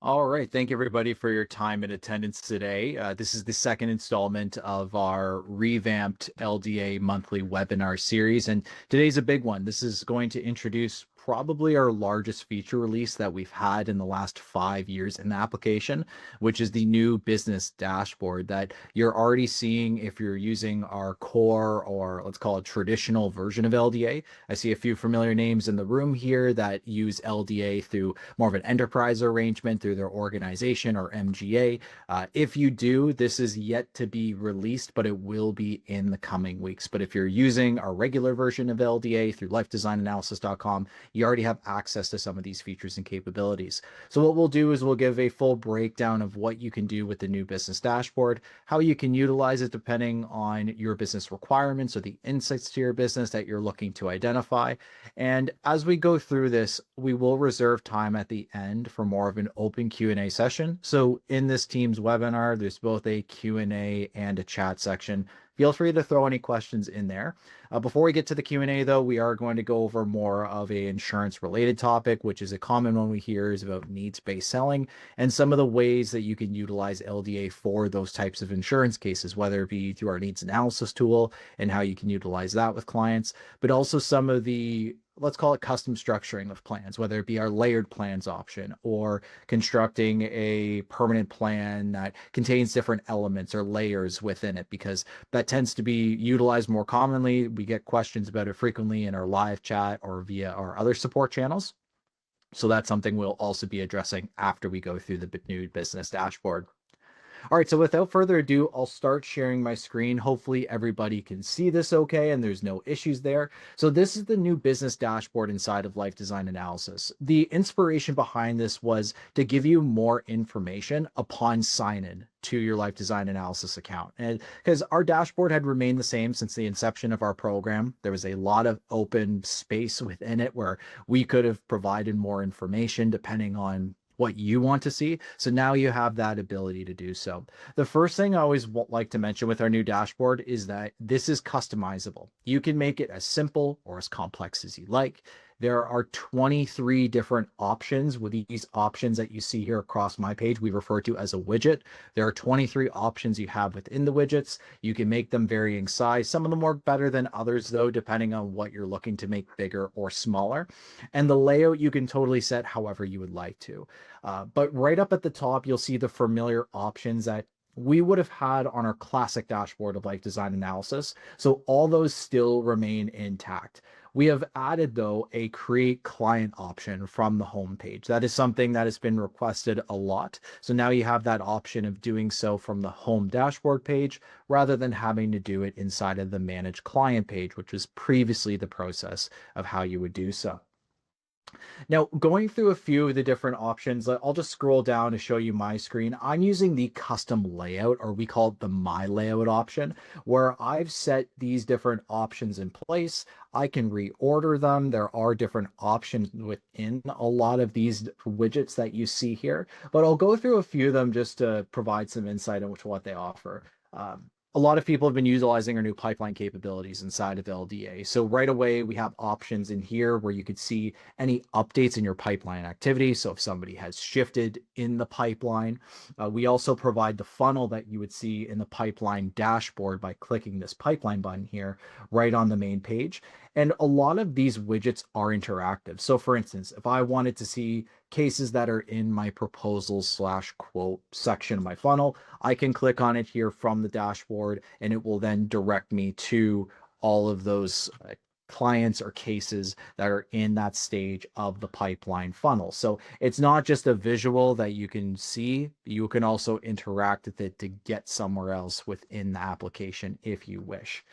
All right. Thank you, everybody, for your time and attendance today. This is the second installment of our revamped LDA monthly webinar series. And today's a big one. This is going to introduce probably our largest feature release that we've had in the last 5 years in the application, which is the new business dashboard that you're already seeing if you're using our core, or let's call it traditional version of LDA. I see a few familiar names in the room here that use LDA through more of an enterprise arrangement through their organization or MGA. If you do, this is yet to be released, but it will be in the coming weeks. But if you're using our regular version of LDA through lifedesignanalysis.com, you already have access to some of these features and capabilities. So what we'll do is we'll give a full breakdown of what you can do with the new business dashboard, how you can utilize it depending on your business requirements or the insights to your business that you're looking to identify. And as we go through this, we will reserve time at the end for more of an open Q&A session. So in this Teams webinar, there's both a Q&A and a chat section. Feel free to throw any questions in there. Before we get to the Q&A, though, we are going to go over more of a insurance-related topic, which is a common one we hear is about needs-based selling and some of the ways that you can utilize LDA for those types of insurance cases, whether it be through our needs analysis tool and how you can utilize that with clients, but also some of the, let's call it, custom structuring of plans, whether it be our layered plans option or constructing a permanent plan that contains different elements or layers within it, because that tends to be utilized more commonly. We get questions about it frequently in our live chat or via our other support channels. So that's something we'll also be addressing after we go through the new business dashboard. All right, so without further ado, I'll start sharing my screen. Hopefully everybody can see this okay and there's no issues there. So this is the new business dashboard inside of Life Design Analysis. The inspiration behind this was to give you more information upon sign-in to your Life Design Analysis account. And because our dashboard had remained the same since the inception of our program, there was a lot of open space within it where we could have provided more information depending on what you want to see. So now you have that ability to do so. The first thing I always like to mention with our new dashboard is that this is customizable. You can make it as simple or as complex as you like. There are 23 different options. With these options that you see here across my page, we refer to as a widget. There are 23 options you have within the widgets. You can make them varying size. Some of them work better than others, though, depending on what you're looking to make bigger or smaller. And the layout you can totally set however you would like to. But right up at the top, you'll see the familiar options that we would have had on our classic dashboard of Life Design Analysis. So all those still remain intact. We have added, though, a create client option from the homepage. That is something that has been requested a lot. So now you have that option of doing so from the home dashboard page rather than having to do it inside of the manage client page, which was previously the process of how you would do so. Now, going through a few of the different options, I'll just scroll down to show you my screen. I'm using the custom layout, or we call it the My Layout option, where I've set these different options in place. I can reorder them. There are different options within a lot of these widgets that you see here, but I'll go through a few of them just to provide some insight into what they offer. A lot of people have been utilizing our new pipeline capabilities inside of LDA. So right away, we have options in here where you could see any updates in your pipeline activity. So if somebody has shifted in the pipeline, we also provide the funnel that you would see in the pipeline dashboard by clicking this pipeline button here right on the main page. And a lot of these widgets are interactive. So for instance, if I wanted to see cases that are in my proposals/quote section of my funnel, I can click on it here from the dashboard and it will then direct me to all of those clients or cases that are in that stage of the pipeline funnel. So it's not just a visual that you can see, you can also interact with it to get somewhere else within the application if you wish.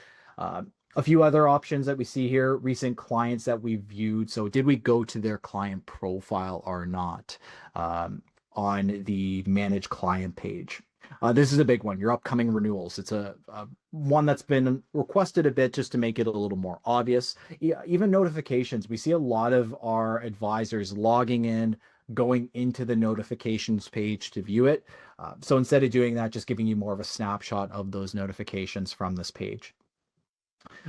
A few other options that we see here, recent clients that we viewed. So did we go to their client profile or not on the manage client page? This is a big one, your upcoming renewals. It's a one that's been requested a bit just to make it a little more obvious. Yeah, even notifications, we see a lot of our advisors logging in, going into the notifications page to view it. So instead of doing that, just giving you more of a snapshot of those notifications from this page.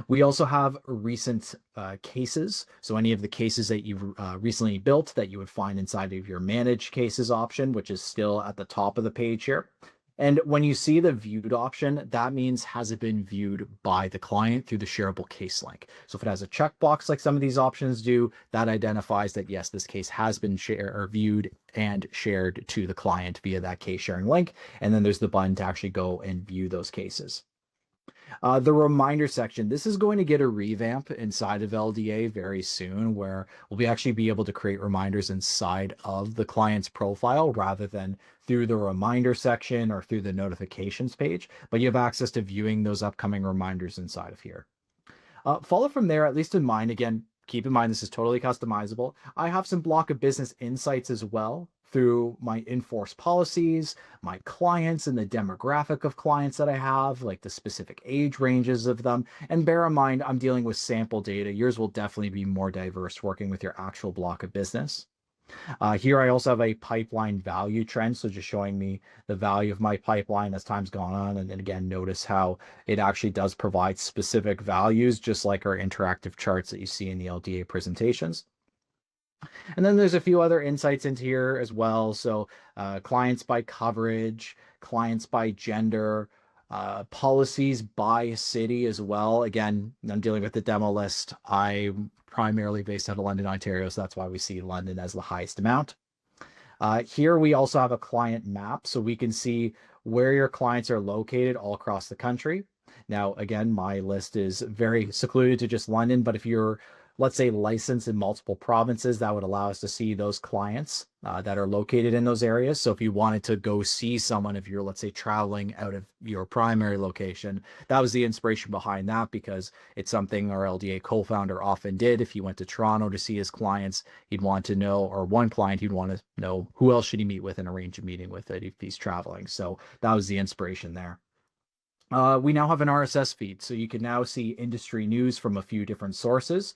We also have recent cases. So any of the cases that you've recently built that you would find inside of your manage cases option, which is still at the top of the page here. And when you see the viewed option, that means has it been viewed by the client through the shareable case link. So if it has a checkbox like some of these options do, that identifies that yes, this case has been shared or viewed and shared to the client via that case sharing link. And then there's the button to actually go and view those cases. The reminder section, this is going to get a revamp inside of LDA very soon, where we'll actually be able to create reminders inside of the client's profile rather than through the reminder section or through the notifications page, but you have access to viewing those upcoming reminders inside of here. Follow from there, at least in mine. Again, keep in mind this is totally customizable. I have some block of business insights as well through my in-force policies, my clients and the demographic of clients that I have, like the specific age ranges of them. And bear in mind, I'm dealing with sample data. Yours will definitely be more diverse working with your actual block of business. Here I also have a pipeline value trend, so just showing me the value of my pipeline as time's gone on. And then again, notice how it actually does provide specific values, just like our interactive charts that you see in the LDA presentations. And then there's a few other insights into here as well. So clients by coverage, clients by gender, policies by city as well. Again, I'm dealing with the demo list. I'm primarily based out of London, Ontario, so that's why we see London as the highest amount. Here we also have a client map, so we can see where your clients are located all across the country. Now, again, my list is very secluded to just London, but if you're, let's say, licensed in multiple provinces, that would allow us to see those clients that are located in those areas. So if you wanted to go see someone, if you're, let's say, traveling out of your primary location, that was the inspiration behind that, because it's something our LDA co-founder often did. If he went to Toronto to see his clients, he'd want to know, or one client, he'd want to know who else should he meet with and arrange a meeting with it if he's traveling. So that was the inspiration there. We now have an RSS feed, so you can now see industry news from a few different sources.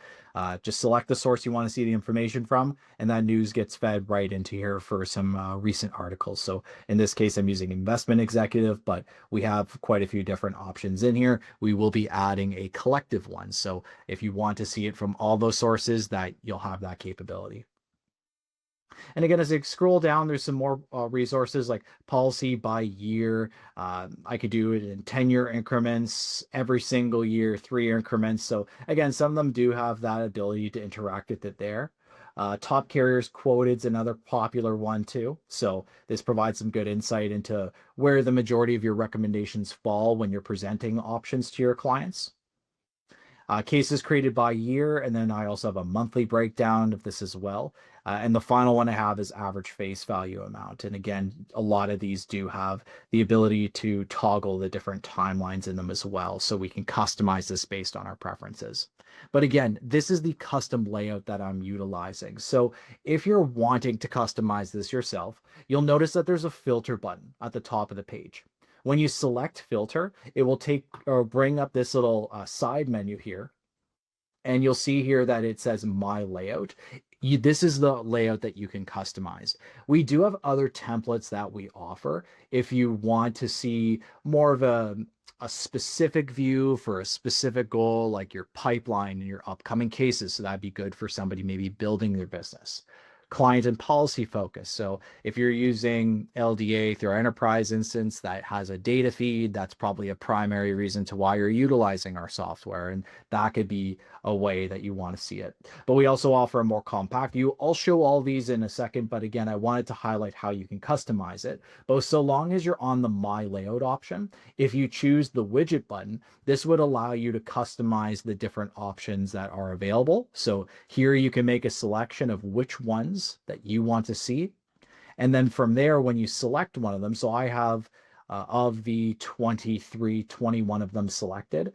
Just select the source you want to see the information from, and that news gets fed right into here for some recent articles. So in this case, I'm using Investment Executive, but we have quite a few different options in here. We will be adding a collective one. So if you want to see it from all those sources, that you'll have that capability. And again, as I scroll down, there's some more resources like policy by year. I could do it in 10-year increments, every single year, 3 increments. So again, some of them do have that ability to interact with it there. Top carriers quoted is another popular one too. So this provides some good insight into where the majority of your recommendations fall when you're presenting options to your clients. Cases created by year, and then I also have a monthly breakdown of this as well. And the final one I have is average face value amount. And again, a lot of these do have the ability to toggle the different timelines in them as well, so we can customize this based on our preferences. But again, this is the custom layout that I'm utilizing. So if you're wanting to customize this yourself, you'll notice that there's a filter button at the top of the page. When you select filter, it will take or bring up this little side menu here. And you'll see here that it says my layout. This is the layout that you can customize. We do have other templates that we offer if you want to see more of a specific view for a specific goal, like your pipeline and your upcoming cases. So that'd be good for somebody maybe building their business. Client and policy focus. So if you're using LDA through our enterprise instance that has a data feed, that's probably a primary reason to why you're utilizing our software. And that could be a way that you want to see it. But we also offer a more compact view. I'll show all these in a second, but again, I wanted to highlight how you can customize it. But so long as you're on the My Layout option, if you choose the widget button, this would allow you to customize the different options that are available. So here you can make a selection of which ones that you want to see. And then from there, when you select one of them, so I have of the 23, 21 of them selected,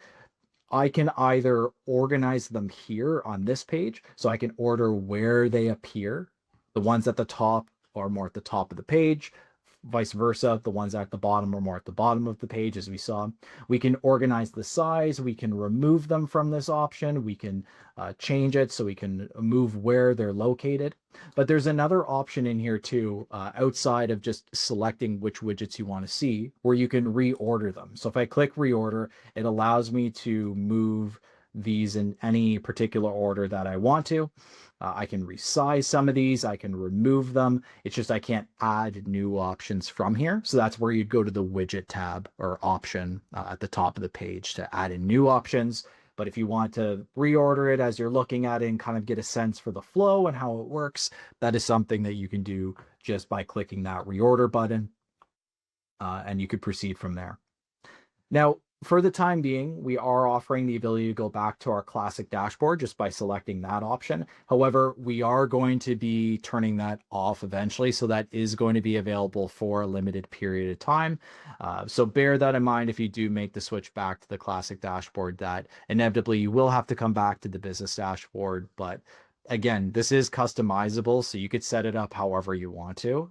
I can either organize them here on this page, so I can order where they appear, the ones at the top or more at the top of the page, vice versa. The ones at the bottom are more at the bottom of the page, as we saw. We can organize the size. We can remove them from this option. We can change it so we can move where they're located. But there's another option in here too, outside of just selecting which widgets you want to see, where you can reorder them. So if I click reorder, it allows me to move these in any particular order that I want to. I can resize some of these. I can remove them. It's just I can't add new options from here. So that's where you'd go to the widget tab or option at the top of the page to add in new options. But if you want to reorder it as you're looking at it and kind of get a sense for the flow and how it works, that is something that you can do just by clicking that reorder button, and you could proceed from there. Now, for the time being, we are offering the ability to go back to our classic dashboard just by selecting that option. However, we are going to be turning that off eventually, so that is going to be available for a limited period of time. So bear that in mind if you do make the switch back to the classic dashboard, that inevitably you will have to come back to the business dashboard. But again, this is customizable, so you could set it up however you want to.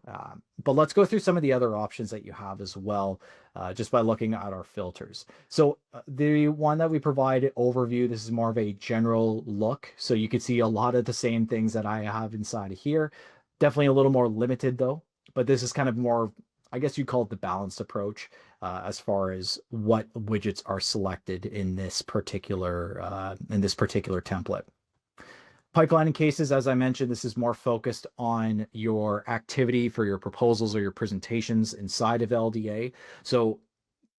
But let's go through some of the other options that you have as well, just by looking at our filters. So the one that we provide overview, this is more of a general look. So you can see a lot of the same things that I have inside of here. Definitely a little more limited though, but this is kind of more, I guess you'd call it the balanced approach as far as what widgets are selected in this particular template. Pipelining cases, as I mentioned, this is more focused on your activity for your proposals or your presentations inside of LDA. So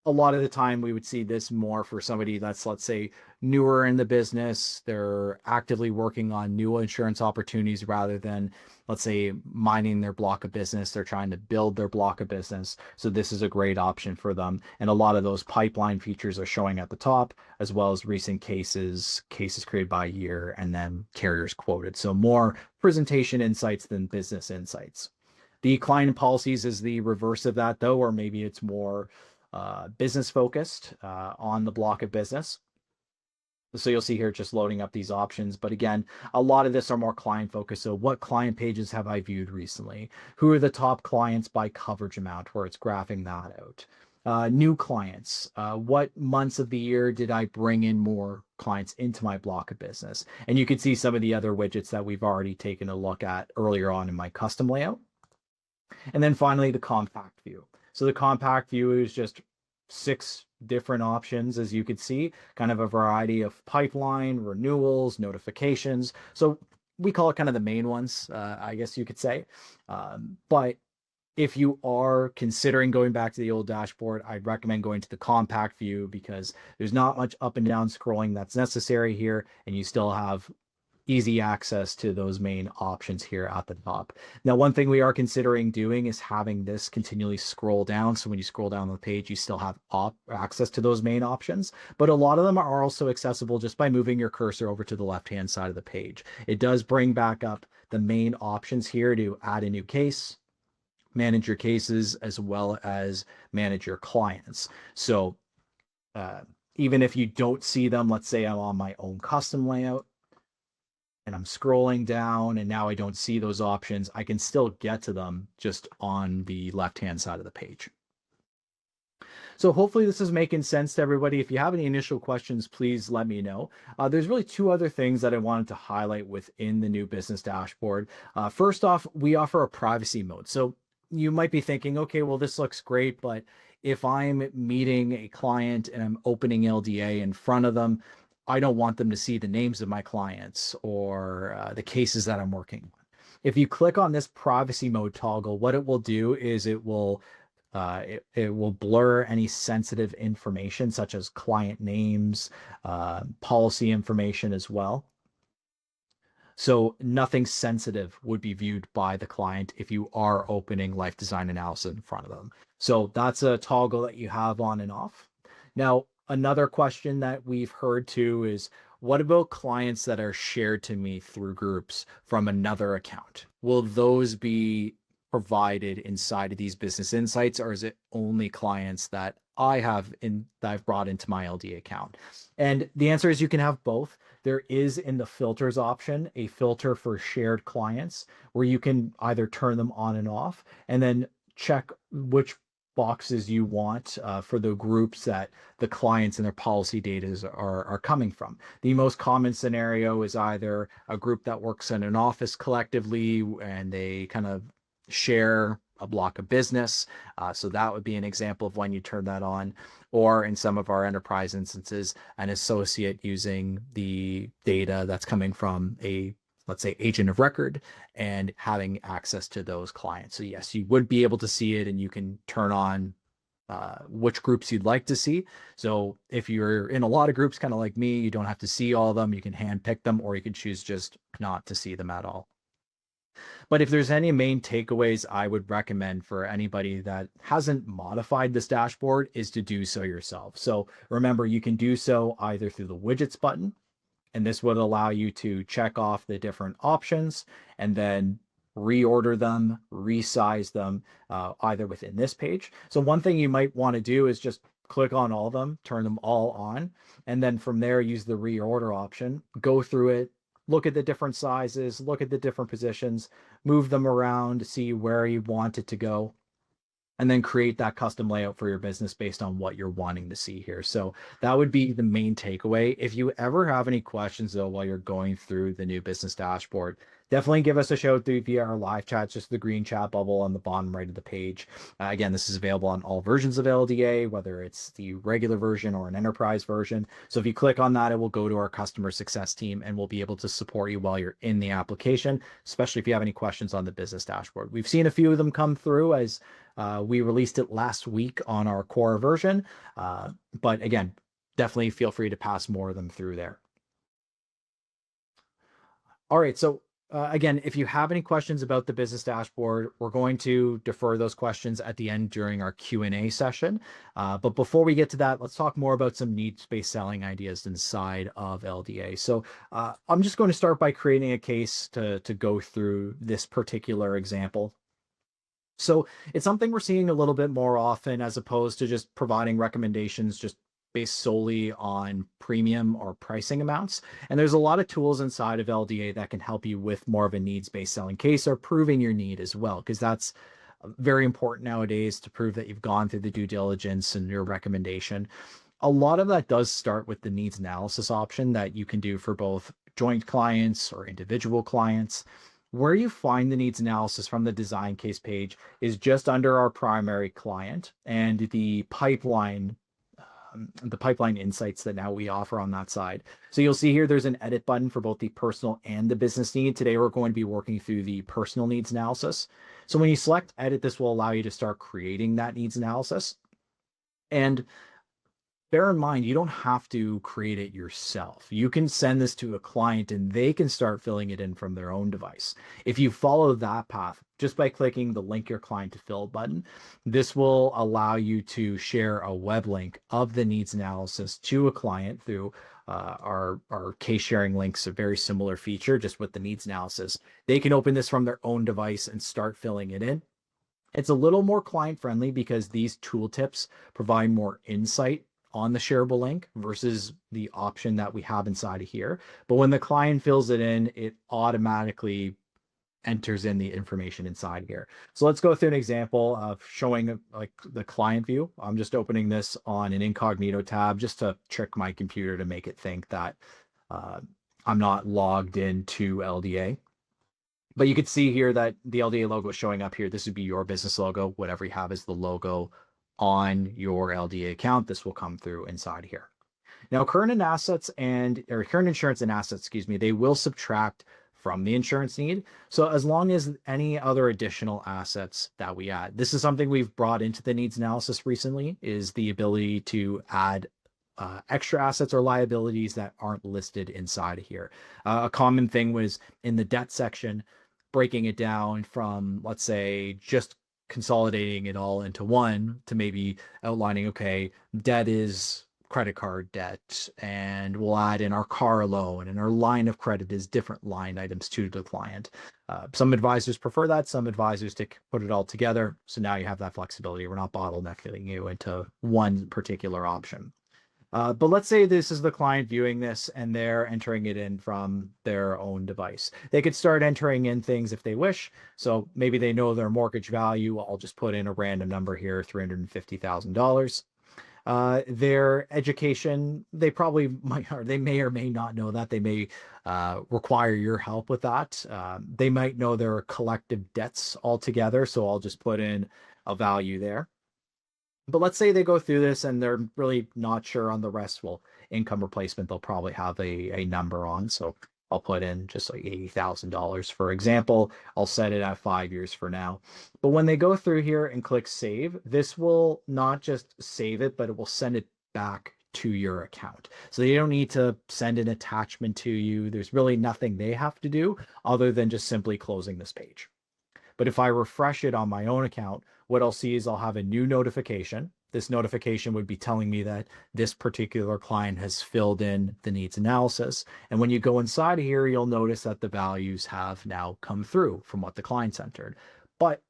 a lot of the time we would see this more for somebody that's, let's say, newer in the business. They're actively working on new insurance opportunities rather than, let's say, mining their block of business. They're trying to build their block of business. So this is a great option for them. And a lot of those pipeline features are showing at the top, as well as recent cases created by year, and then carriers quoted. So more presentation insights than business insights. The client policies is the reverse of that though, or maybe it's more business focused on the block of business. So you'll see here just loading up these options. But again, a lot of this are more client focused. So what client pages have I viewed recently? Who are the top clients by coverage amount, where it's graphing that out? New clients. What months of the year did I bring in more clients into my block of business? And you can see some of the other widgets that we've already taken a look at earlier on in my custom layout. And then finally, the compact view. So the compact view is just 6 different options, as you could see, kind of a variety of pipeline, renewals, notifications. So we call it kind of the main ones, I guess you could say. But if you are considering going back to the old dashboard, I'd recommend going to the compact view because there's not much up and down scrolling that's necessary here, and you still have easy access to those main options here at the top. Now, one thing we are considering doing is having this continually scroll down. So when you scroll down the page, you still have access to those main options, but a lot of them are also accessible just by moving your cursor over to the left-hand side of the page. It does bring back up the main options here to add a new case, manage your cases, as well as manage your clients. So even if you don't see them, let's say I'm on my own custom layout, and I'm scrolling down and now I don't see those options, I can still get to them just on the left-hand side of the page. So hopefully this is making sense to everybody. If you have any initial questions, please let me know. There's really 2 other things that I wanted to highlight within the new business dashboard. First off, we offer a privacy mode. So you might be thinking, okay, well, this looks great, but if I'm meeting a client and I'm opening LDA in front of them, I don't want them to see the names of my clients or the cases that I'm working on. If you click on this privacy mode toggle, what it will do is it will blur any sensitive information such as client names, policy information as well. So nothing sensitive would be viewed by the client if you are opening Life Design Analysis in front of them. So that's a toggle that you have on and off. Now, another question that we've heard too is, what about clients that are shared to me through groups from another account? Will those be provided inside of these business insights, or is it only clients that I've brought into my LDA account? And the answer is you can have both. There is in the filters option a filter for shared clients where you can either turn them on and off, and then check which boxes you want for the groups that the clients and their policy data are coming from. The most common scenario is either a group that works in an office collectively and they kind of share a block of business. So that would be an example of when you turn that on. Or in some of our enterprise instances, an associate using the data that's coming from a, let's say, agent of record and having access to those clients. So yes, you would be able to see it and you can turn on which groups you'd like to see. So if you're in a lot of groups, kind of like me, you don't have to see all of them. You can hand pick them, or you can choose just not to see them at all. But if there's any main takeaways I would recommend for anybody that hasn't modified this dashboard is to do so yourself. So remember, you can do so either through the widgets button, and this would allow you to check off the different options and then reorder them, resize them, either within this page. So one thing you might want to do is just click on all of them, turn them all on, and then from there use the reorder option, go through it, look at the different sizes, look at the different positions, move them around, see where you want it to go, and then create that custom layout for your business based on what you're wanting to see here. So that would be the main takeaway. If you ever have any questions though, while you're going through the new business dashboard, definitely give us a shout through via our live chat, just the green chat bubble on the bottom right of the page. Again, this is available on all versions of LDA, whether it's the regular version or an enterprise version. So if you click on that, it will go to our customer success team and we'll be able to support you while you're in the application, especially if you have any questions on the business dashboard. We've seen a few of them come through as we released it last week on our core version. But again, definitely feel free to pass more of them through there. All right, so again, if you have any questions about the business dashboard, we're going to defer those questions at the end during our Q&A session. But before we get to that, let's talk more about some needs-based selling ideas inside of LDA. So I'm just going to start by creating a case to go through this particular example. So it's something we're seeing a little bit more often as opposed to just providing recommendations just based solely on premium or pricing amounts. And there's a lot of tools inside of LDA that can help you with more of a needs-based selling case or proving your need as well, because that's very important nowadays to prove that you've gone through the due diligence and your recommendation. A lot of that does start with the needs analysis option that you can do for both joint clients or individual clients. Where you find the needs analysis from the design case page is just under our primary client and the pipeline insights that now we offer on that side. So you'll see here there's an edit button for both the personal and the business need. Today we're going to be working through the personal needs analysis. So when you select edit, this will allow you to start creating that needs analysis. And bear in mind, you don't have to create it yourself. You can send this to a client and they can start filling it in from their own device. If you follow that path, just by clicking the link your client to fill button, this will allow you to share a web link of the needs analysis to a client through our case sharing links, a very similar feature, just with the needs analysis. They can open this from their own device and start filling it in. It's a little more client friendly because these tooltips provide more insight on the shareable link versus the option that we have inside of here. But when the client fills it in, it automatically enters in the information inside here. So let's go through an example of showing like the client view. I'm just opening this on an incognito tab just to trick my computer to make it think that I'm not logged into LDA. But you could see here that the LDA logo is showing up here. This would be your business logo, whatever you have as the logo on your LDA account. This will come through inside here. Now, current insurance and assets, excuse me, they will subtract from the insurance need. So as long as any other additional assets that we add, this is something we've brought into the needs analysis recently, is the ability to add extra assets or liabilities that aren't listed inside of here. A common thing was in the debt section, breaking it down from, let's say, just consolidating it all into one to maybe outlining, okay, debt is credit card debt, and we'll add in our car loan, and our line of credit is different line items to the client. Some advisors prefer that, some advisors to put it all together. So now you have that flexibility. We're not bottlenecking you into one particular option. But let's say this is the client viewing this and they're entering it in from their own device. They could start entering in things if they wish. So maybe they know their mortgage value. I'll just put in a random number here, $350,000. Their education, they probably might, or they may or may not know that. They may require your help with that. They might know their collective debts altogether. So I'll just put in a value there. But let's say they go through this and they're really not sure on the rest. Well, income replacement, they'll probably have a number on. So I'll put in just like $80,000, for example. I'll set it at 5 years for now. But when they go through here and click save, this will not just save it, but it will send it back to your account. So they don't need to send an attachment to you. There's really nothing they have to do other than just simply closing this page. But if I refresh it on my own account, what I'll see is I'll have a new notification. This notification would be telling me that this particular client has filled in the needs analysis. And when you go inside of here, you'll notice that the values have now come through from what the client's entered. But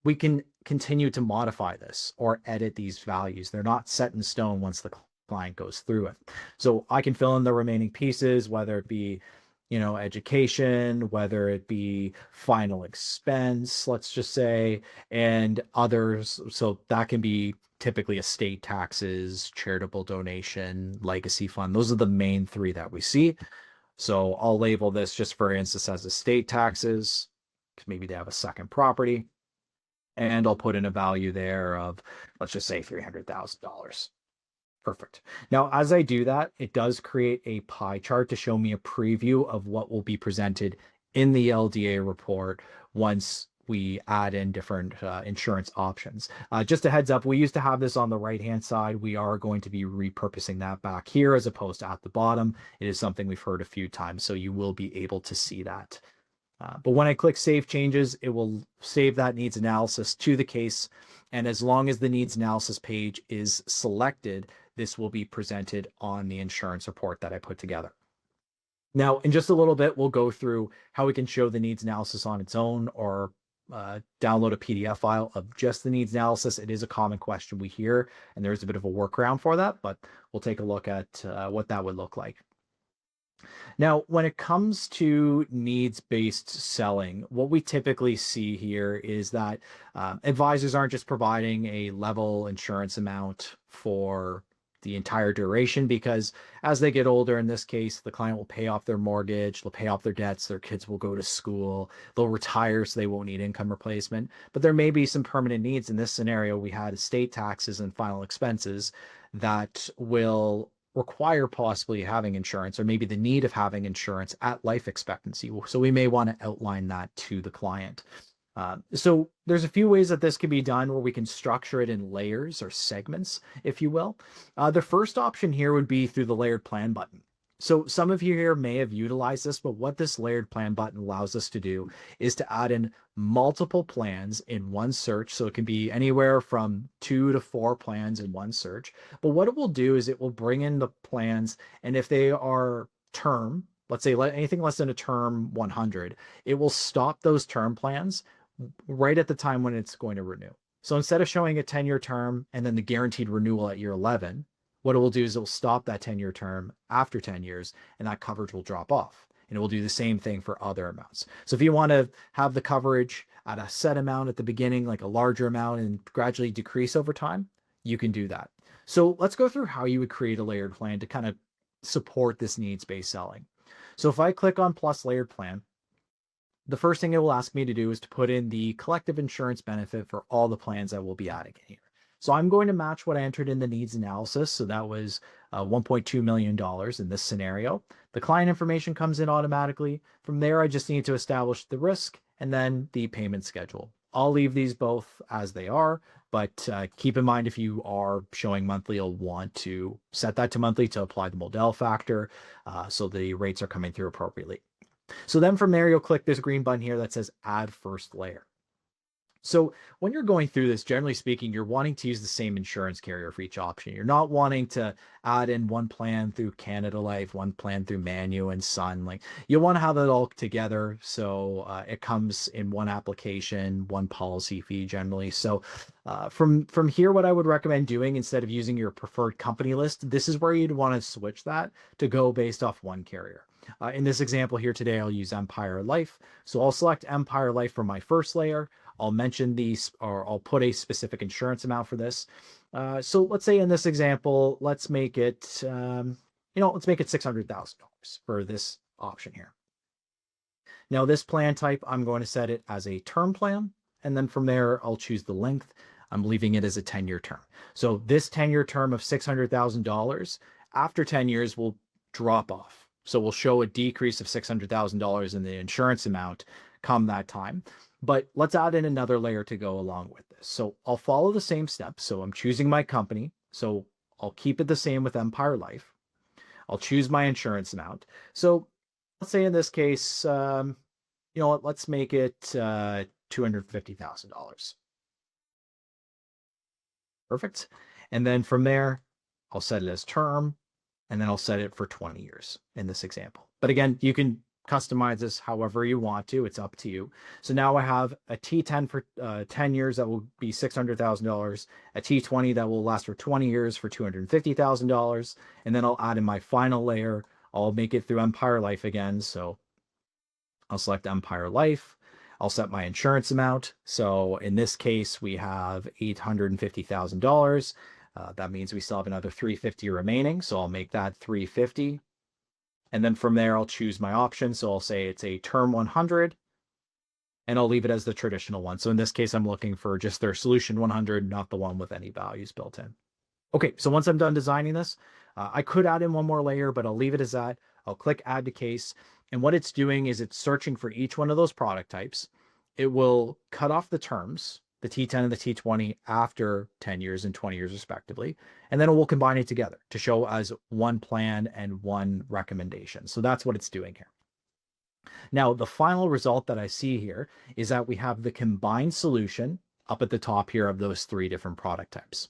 we can continue to modify this or edit these values. They're not set in stone once the client goes through it. So I can fill in the remaining pieces, whether it be education, whether it be final expense, let's just say, and others. So that can be typically estate taxes, charitable donation, legacy fund. Those are the main three that we see. So I'll label this just for instance as estate taxes, because maybe they have a second property. And I'll put in a value there of, let's just say $300,000. Perfect. Now, as I do that, it does create a pie chart to show me a preview of what will be presented in the LDA report once we add in different insurance options. Just a heads up, we used to have this on the right-hand side. We are going to be repurposing that back here as opposed to at the bottom. It is something we've heard a few times, so you will be able to see that. But when I click Save Changes, it will save that needs analysis to the case. And as long as the needs analysis page is selected, this will be presented on the insurance report that I put together. Now, in just a little bit, we'll go through how we can show the needs analysis on its own or download a PDF file of just the needs analysis. It is a common question we hear, and there's a bit of a workaround for that, but we'll take a look at what that would look like. Now, when it comes to needs-based selling, what we typically see here is that advisors aren't just providing a level insurance amount for the entire duration, because as they get older, in this case, the client will pay off their mortgage, they'll pay off their debts, their kids will go to school, they'll retire so they won't need income replacement. But there may be some permanent needs. In this scenario, we had estate taxes and final expenses that will require possibly having insurance, or maybe the need of having insurance at life expectancy. So we may want to outline that to the client. So there's a few ways that this can be done where we can structure it in layers or segments, if you will. The first option here would be through the layered plan button. So some of you here may have utilized this, but what this layered plan button allows us to do is to add in multiple plans in one search. So it can be anywhere from 2 to 4 plans in one search. But what it will do is it will bring in the plans, and if they are term, let's say anything less than a term 100, it will stop those term plans right at the time when it's going to renew. So instead of showing a 10-year term and then the guaranteed renewal at year 11, what it will do is it will stop that 10-year term after 10 years, and that coverage will drop off. And it will do the same thing for other amounts. So if you want to have the coverage at a set amount at the beginning, like a larger amount, and gradually decrease over time, you can do that. So let's go through how you would create a layered plan to kind of support this needs-based selling. So if I click on plus layered plan, the first thing it will ask me to do is to put in the collective insurance benefit for all the plans I will be adding in here. So I'm going to match what I entered in the needs analysis. So that was $1.2 million in this scenario. The client information comes in automatically. From there, I just need to establish the risk and then the payment schedule. I'll leave these both as they are, but keep in mind if you are showing monthly, you'll want to set that to monthly to apply the Model factor so the rates are coming through appropriately. So then from there, you'll click this green button here that says add first layer. So when you're going through this, generally speaking, you're wanting to use the same insurance carrier for each option. You're not wanting to add in one plan through Canada Life, one plan through Manu and Sun. Like you want to have it all together, so it comes in one application, one policy fee generally. So from here, what I would recommend doing instead of using your preferred company list, this is where you'd want to switch that to go based off one carrier. In this example here today, I'll use Empire Life. So I'll select Empire Life for my first layer. I'll mention these, or I'll put a specific insurance amount for this. So let's say in this example, let's make it, let's make it $600,000 for this option here. Now this plan type, I'm going to set it as a term plan. And then from there, I'll choose the length. I'm leaving it as a 10-year term. So this 10-year term of $600,000 after 10 years will drop off. So we'll show a decrease of $600,000 in the insurance amount come that time. But let's add in another layer to go along with this. So I'll follow the same steps. So I'm choosing my company. So I'll keep it the same with Empire Life. I'll choose my insurance amount. So let's say in this case, let's make it $250,000. Perfect. And then from there, I'll set it as term, and then I'll set it for 20 years in this example. But again, you can customize this however you want to. It's up to you. So now I have a T10 for 10 years that will be $600,000, a T20 that will last for 20 years for $250,000, and then I'll add in my final layer. I'll make it through Empire Life again. So I'll select Empire Life. I'll set my insurance amount. So in this case, we have $850,000. That means we still have another $350 remaining. So I'll make that $350. And then from there, I'll choose my option. So I'll say it's a term 100, and I'll leave it as the traditional one. So in this case, I'm looking for just their solution 100, not the one with any values built in. Okay, so once I'm done designing this, I could add in one more layer, but I'll leave it as that. I'll click add to case. And what it's doing is it's searching for each one of those product types. It will cut off the terms, the T10 and the T20 after 10 years and 20 years respectively. And then it will combine it together to show as one plan and one recommendation. So that's what it's doing here. Now, the final result that I see here is that we have the combined solution up at the top here of those three different product types.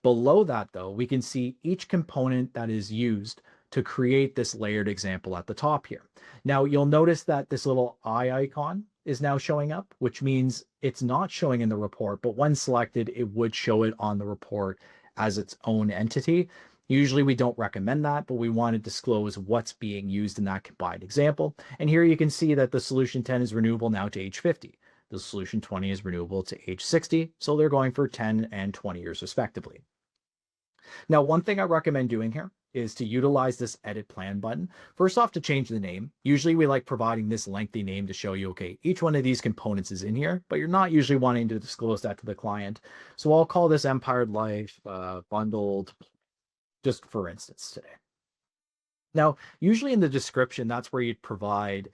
Below that, though, we can see each component that is used to create this layered example at the top here. Now, you'll notice that this little eye icon is now showing up, which means it's not showing in the report, but when selected, it would show it on the report as its own entity. Usually we don't recommend that, but we want to disclose what's being used in that combined example. And here you can see that the solution 10 is renewable now to age 50. The solution 20 is renewable to age 60. So they're going for 10 and 20 years respectively. Now, one thing I recommend doing here is to utilize this edit plan button. First off, to change the name. Usually we like providing this lengthy name to show you, okay, each one of these components is in here, but you're not usually wanting to disclose that to the client. So I'll call this Empire Life bundled, just for instance today. Now, usually in the description, that's where you'd provide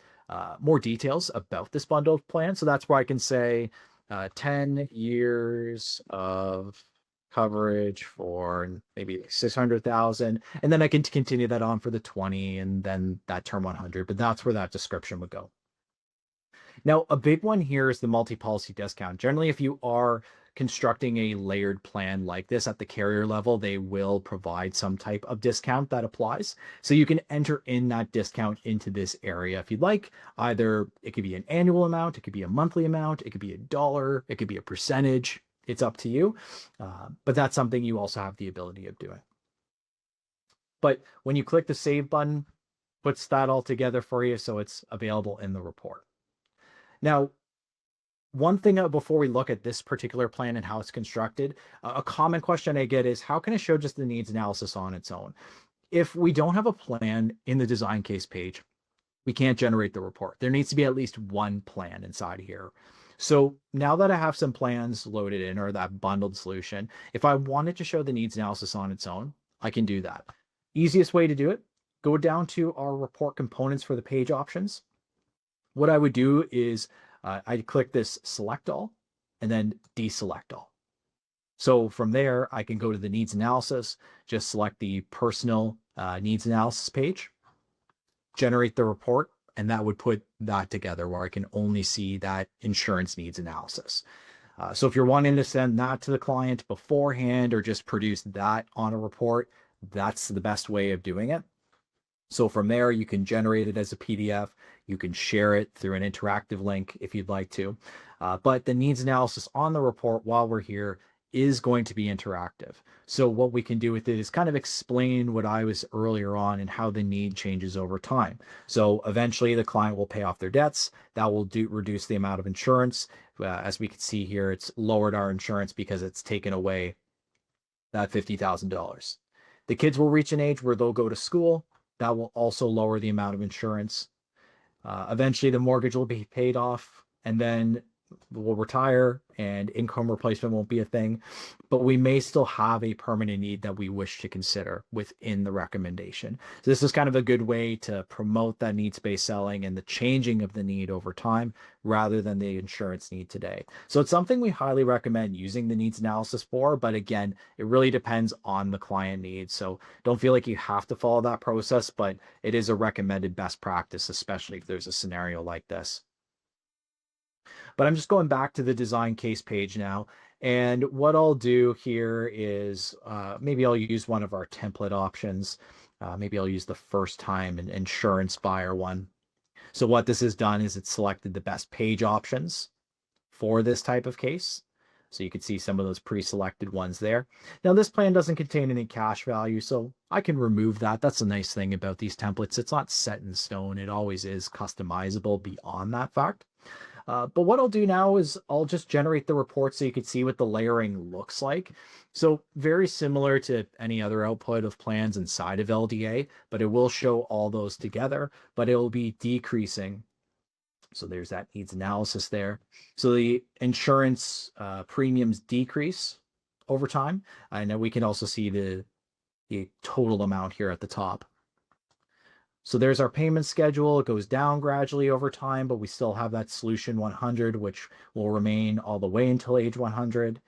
more details about this bundled plan. So that's where I can say 10 years of coverage for maybe 600,000, and then I can continue that on for the 20 and then that term 100, but that's where that description would go. Now, a big one here is the multi-policy discount. Generally, if you are constructing a layered plan like this at the carrier level, they will provide some type of discount that applies. So you can enter in that discount into this area if you'd like. Either it could be an annual amount, it could be a monthly amount, it could be $1, it could be a percentage. It's up to you, but that's something you also have the ability of doing. But when you click the save button, puts that all together for you, so it's available in the report. Now, one thing before we look at this particular plan and how it's constructed, a common question I get is, how can I show just the needs analysis on its own? If we don't have a plan in the design case page, we can't generate the report. There needs to be at least one plan inside here. So now that I have some plans loaded in, or that bundled solution, if I wanted to show the needs analysis on its own, I can do that. Easiest way to do it, go down to our report components for the page options. What I would do is I'd click this select all and then deselect all. So from there, I can go to the needs analysis, just select the personal needs analysis page, generate the report, and that would put that together where I can only see that insurance needs analysis. So if you're wanting to send that to the client beforehand or just produce that on a report, that's the best way of doing it. So from there, you can generate it as a PDF. You can share it through an interactive link if you'd like to. But the needs analysis on the report while we're here is going to be interactive. So what we can do with it is kind of explain what I was earlier on and how the need changes over time. So eventually the client will pay off their debts. That will reduce the amount of insurance. As we can see here, it's lowered our insurance because it's taken away that $50,000. The kids will reach an age where they'll go to school. That will also lower the amount of insurance. Eventually, the mortgage will be paid off, and then we'll retire, and income replacement won't be a thing. But we may still have a permanent need that we wish to consider within the recommendation. So this is kind of a good way to promote that needs-based selling and the changing of the need over time rather than the insurance need today. So it's something we highly recommend using the needs analysis for, but again, it really depends on the client needs. So don't feel like you have to follow that process, but it is a recommended best practice, especially if there's a scenario like this. But I'm just going back to the design case page now. And what I'll do here is maybe I'll use one of our template options. Maybe I'll use the first time and insurance buyer one. So what this has done is it's selected the best page options for this type of case. So you can see some of those pre-selected ones there. Now this plan doesn't contain any cash value, so I can remove that. That's the nice thing about these templates. It's not set in stone. It always is customizable beyond that fact. But what I'll do now is I'll just generate the report so you can see what the layering looks like. So very similar to any other output of plans inside of LDA, but it will show all those together, but it will be decreasing. So there's that needs analysis there. So the insurance premiums decrease over time. And we can also see the total amount here at the top. So there's our payment schedule. It goes down gradually over time, but we still have that solution 100, which will remain all the way until age 100.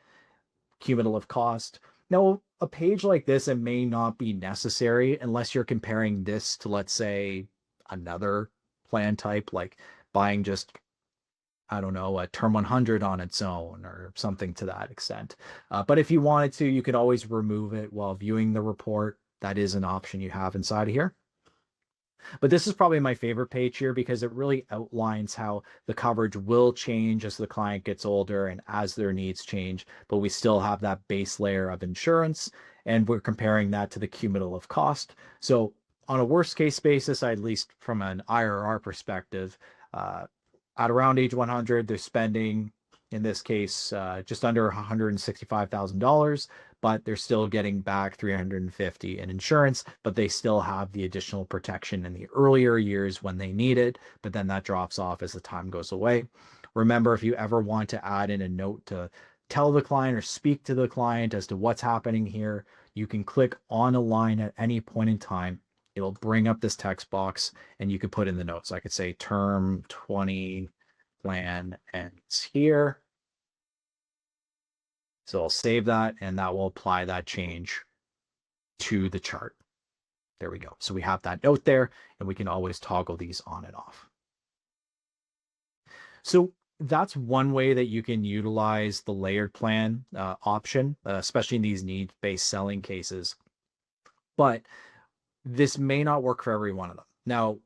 Cumulative cost. Now, a page like this, it may not be necessary unless you're comparing this to, let's say, another plan type, like buying just, I don't know, a term 100 on its own or something to that extent. But if you wanted to, you could always remove it while viewing the report. That is an option you have inside of here. But this is probably my favorite page here because it really outlines how the coverage will change as the client gets older and as their needs change, but we still have that base layer of insurance, and we're comparing that to the cumulative cost. So on a worst case basis, at least from an IRR perspective, at around age 100, they're spending, in this case, just under $165,000, but they're still getting back $350 in insurance, but they still have the additional protection in the earlier years when they need it, but then that drops off as the time goes away. Remember, if you ever want to add in a note to tell the client or speak to the client as to what's happening here, you can click on a line at any point in time. It'll bring up this text box and you can put in the notes. I could say term 20 plan ends here. So I'll save that and that will apply that change to the chart. There we go. So we have that note there and we can always toggle these on and off. So that's one way that you can utilize the layered plan option, especially in these need-based selling cases. But this may not work for every one of them. Now,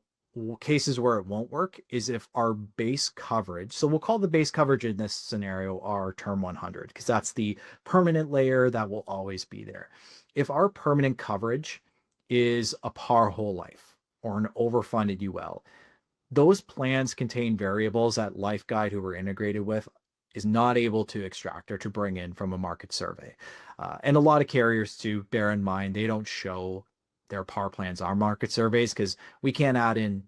cases where it won't work is if our base coverage, so we'll call the base coverage in this scenario our term 100, because that's the permanent layer that will always be there. If our permanent coverage is a par whole life or an overfunded UL, those plans contain variables that Life Guide, who we're integrated with, is not able to extract or to bring in from a market survey. And a lot of carriers, too, bear in mind, they don't show their par plans are market surveys because we can't add in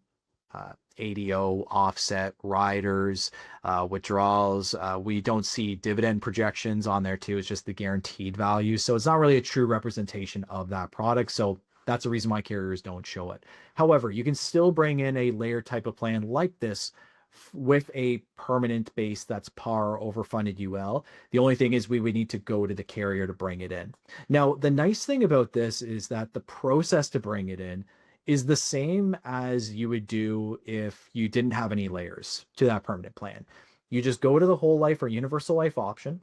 ADO, offset, riders, withdrawals. We don't see dividend projections on there too. It's just the guaranteed value. So it's not really a true representation of that product. So that's the reason why carriers don't show it. However, you can still bring in a layered type of plan like this with a permanent base that's par overfunded UL. The only thing is we would need to go to the carrier to bring it in. Now, the nice thing about this is that the process to bring it in is the same as you would do if you didn't have any layers to that permanent plan. You just go to the whole life or universal life option,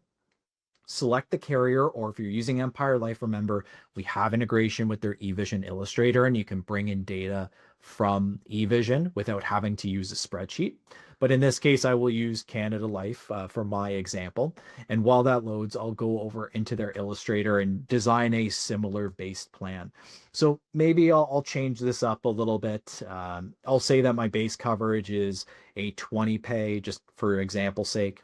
select the carrier, or if you're using Empire Life, remember, we have integration with their eVision Illustrator, and you can bring in data from eVision without having to use a spreadsheet. But in this case, I will use Canada Life for my example. And while that loads, I'll go over into their Illustrator and design a similar based plan. So maybe I'll change this up a little bit. I'll say that my base coverage is a 20 pay, just for example's sake.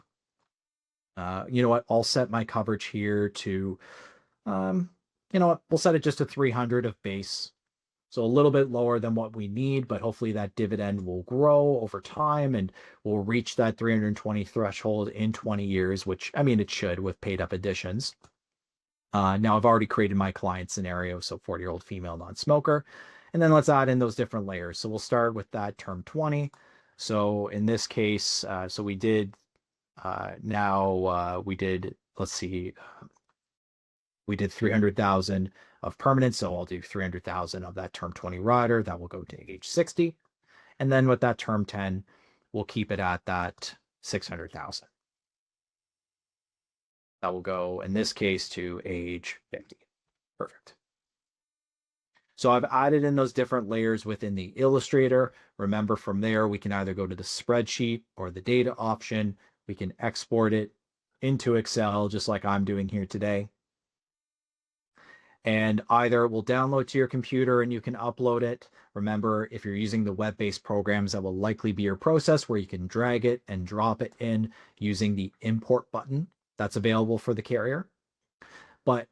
You know what? I'll set my coverage here to, you know what? We'll set it just to 300 of base. So a little bit lower than what we need, but hopefully that dividend will grow over time and we'll reach that 320 threshold in 20 years, which I mean, it should with paid up additions. Now I've already created my client scenario. So 40-year-old female non-smoker. And then let's add in those different layers. So we'll start with that term 20. So in this case, so we did we did, let's see, we did 300,000 of permanent. So I'll do 300,000 of that term 20 rider. That will go to age 60. And then with that term 10, we'll keep it at that 600,000. That will go in this case to age 50. Perfect. So I've added in those different layers within the Illustrator. Remember, from there, we can either go to the spreadsheet or the data option. We can export it into Excel, just like I'm doing here today. And either it will download to your computer and you can upload it. Remember, if you're using the web-based programs, that will likely be your process where you can drag it and drop it in using the import button that's available for the carrier. But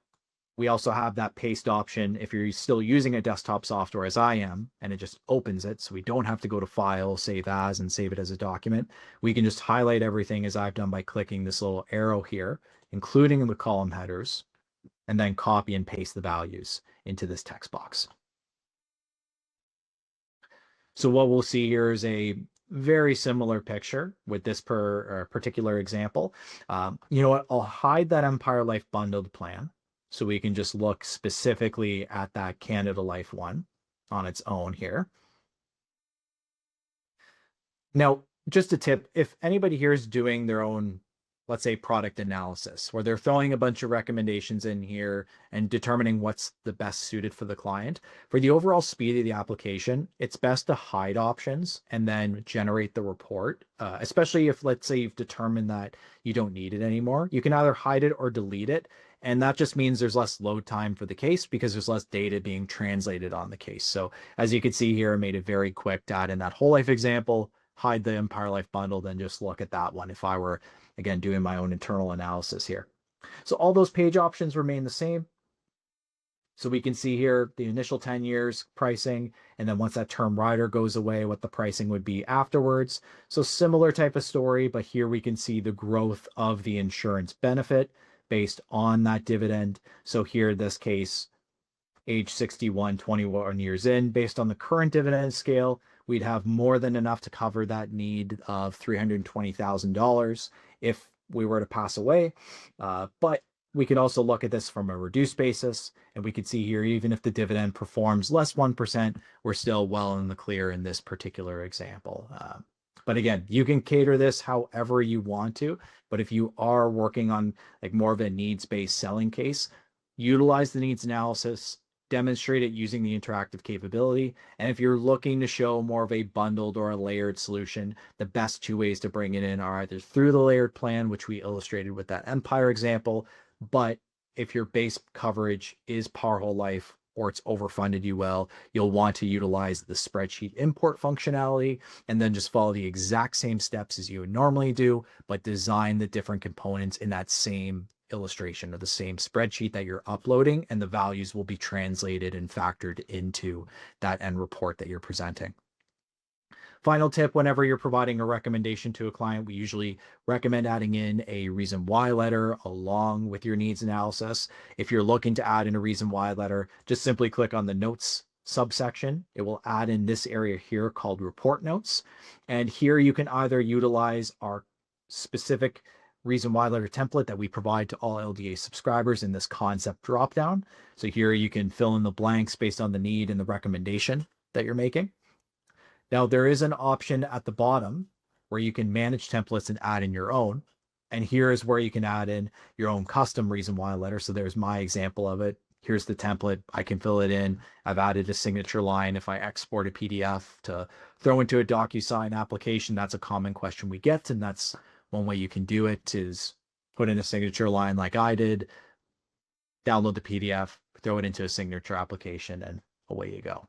we also have that paste option if you're still using a desktop software as I am, and it just opens it. So we don't have to go to File, Save As, and save it as a document. We can just highlight everything as I've done by clicking this little arrow here, including the column headers, and then copy and paste the values into this text box. So what we'll see here is a very similar picture with this particular example. You know what? I'll hide that Empire Life bundled plan, so we can just look specifically at that Canada Life one on its own here. Now, just a tip, if anybody here is doing their own, let's say, product analysis, where they're throwing a bunch of recommendations in here and determining what's the best suited for the client, for the overall speed of the application, it's best to hide options and then generate the report, especially if, let's say, you've determined that you don't need it anymore. You can either hide it or delete it. And that just means there's less load time for the case because there's less data being translated on the case. So as you can see here, I made it very quick to add in that whole life example, hide the Empire Life bundle, then just look at that one if I were, again, doing my own internal analysis here. So all those page options remain the same. So we can see here the initial 10 years pricing, and then once that term rider goes away, what the pricing would be afterwards. So similar type of story, but here we can see the growth of the insurance benefit based on that dividend. So here, in this case, age 61, 21 years in, based on the current dividend scale, we'd have more than enough to cover that need of $320,000 if we were to pass away. But we could also look at this from a reduced basis, and we could see here, even if the dividend performs less 1%, we're still well in the clear in this particular example. But again, you can cater this however you want to. But if you are working on like more of a needs-based selling case, utilize the needs analysis, demonstrate it using the interactive capability. And if you're looking to show more of a bundled or a layered solution, the best two ways to bring it in are either through the layered plan, which we illustrated with that Empire example. But if your base coverage is Power Whole Life or it's overfunded you well, you'll want to utilize the spreadsheet import functionality and then just follow the exact same steps as you would normally do, but design the different components in that same illustration or the same spreadsheet that you're uploading, and the values will be translated and factored into that end report that you're presenting. Final tip, whenever you're providing a recommendation to a client, we usually recommend adding in a reason why letter along with your needs analysis. If you're looking to add in a reason why letter, just simply click on the notes subsection. It will add in this area here called report notes. And here you can either utilize our specific reason why letter template that we provide to all LDA subscribers in this concept dropdown. So here you can fill in the blanks based on the need and the recommendation that you're making. Now, there is an option at the bottom where you can manage templates and add in your own. And here is where you can add in your own custom reason why letter. So there's my example of it. Here's the template. I can fill it in. I've added a signature line. If I export a PDF to throw into a DocuSign application, that's a common question we get. And that's one way you can do it, is put in a signature line like I did, download the PDF, throw it into a signature application, and away you go.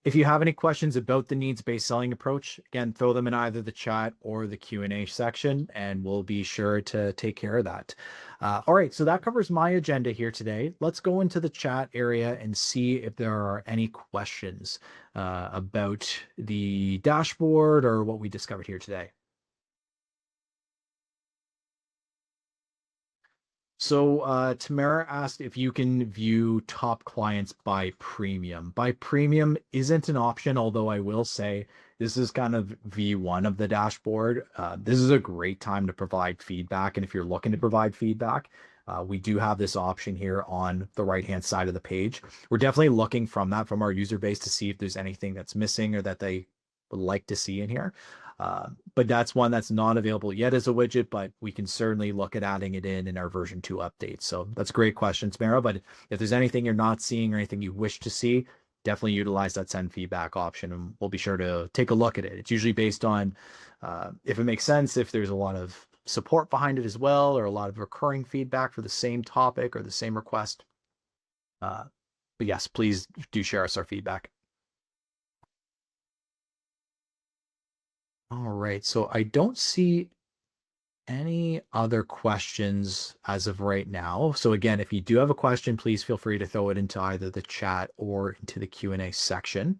If you have any questions about the needs-based selling approach, again, throw them in either the chat or the Q&A section, and we'll be sure to take care of that. All right, so that covers my agenda here today. Let's go into the chat area and see if there are any questions about the dashboard or what we discovered here today. So Tamara asked if you can view top clients by premium. By premium isn't an option, although I will say this is kind of V1 of the dashboard. This is a great time to provide feedback. And if you're looking to provide feedback, we do have this option here on the right-hand side of the page. We're definitely looking from our user base to see if there's anything that's missing or that they would like to see in here. But that's one that's not available yet as a widget, but we can certainly look at adding it in our version 2 update. So that's a great question, Tamara. But if there's anything you're not seeing or anything you wish to see, definitely utilize that send feedback option, and we'll be sure to take a look at it. It's usually based on if it makes sense, if there's a lot of support behind it as well, or a lot of recurring feedback for the same topic or the same request. But yes, please do share us our feedback. All right, so I don't see any other questions as of right now. So again, if you do have a question, please feel free to throw it into either the chat or into the Q&A section.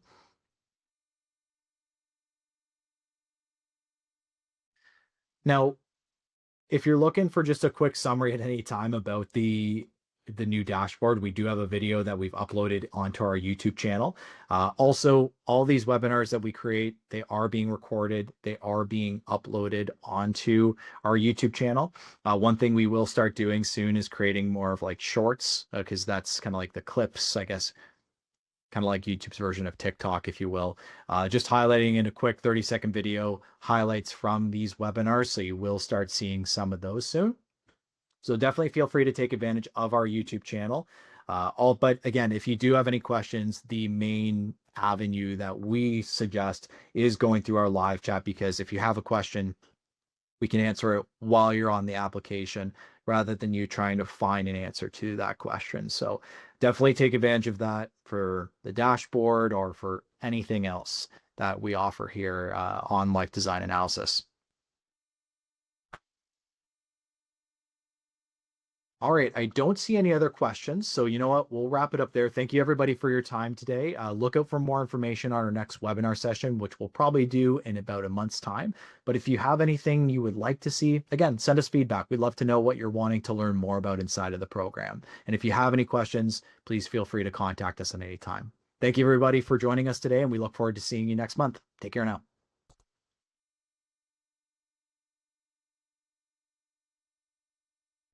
Now, if you're looking for just a quick summary at any time about the new dashboard, we do have a video that we've uploaded onto our YouTube channel. Also, all these webinars that we create, they are being recorded. They are being uploaded onto our YouTube channel. One thing we will start doing soon is creating more of like shorts, because that's kind of like the clips, I guess, kind of like YouTube's version of TikTok, if you will. Just highlighting in a quick 30-second video highlights from these webinars. So you will start seeing some of those soon. So definitely feel free to take advantage of our YouTube channel. But again, if you do have any questions, the main avenue that we suggest is going through our live chat, because if you have a question, we can answer it while you're on the application rather than you trying to find an answer to that question. So definitely take advantage of that for the dashboard or for anything else that we offer here on Life Design Analysis. All right, I don't see any other questions. So you know what, we'll wrap it up there. Thank you everybody for your time today. Look out for more information on our next webinar session, which we'll probably do in about a month's time. But if you have anything you would like to see, again, send us feedback. We'd love to know what you're wanting to learn more about inside of the program. And if you have any questions, please feel free to contact us at any time. Thank you everybody for joining us today, and we look forward to seeing you next month. Take care now.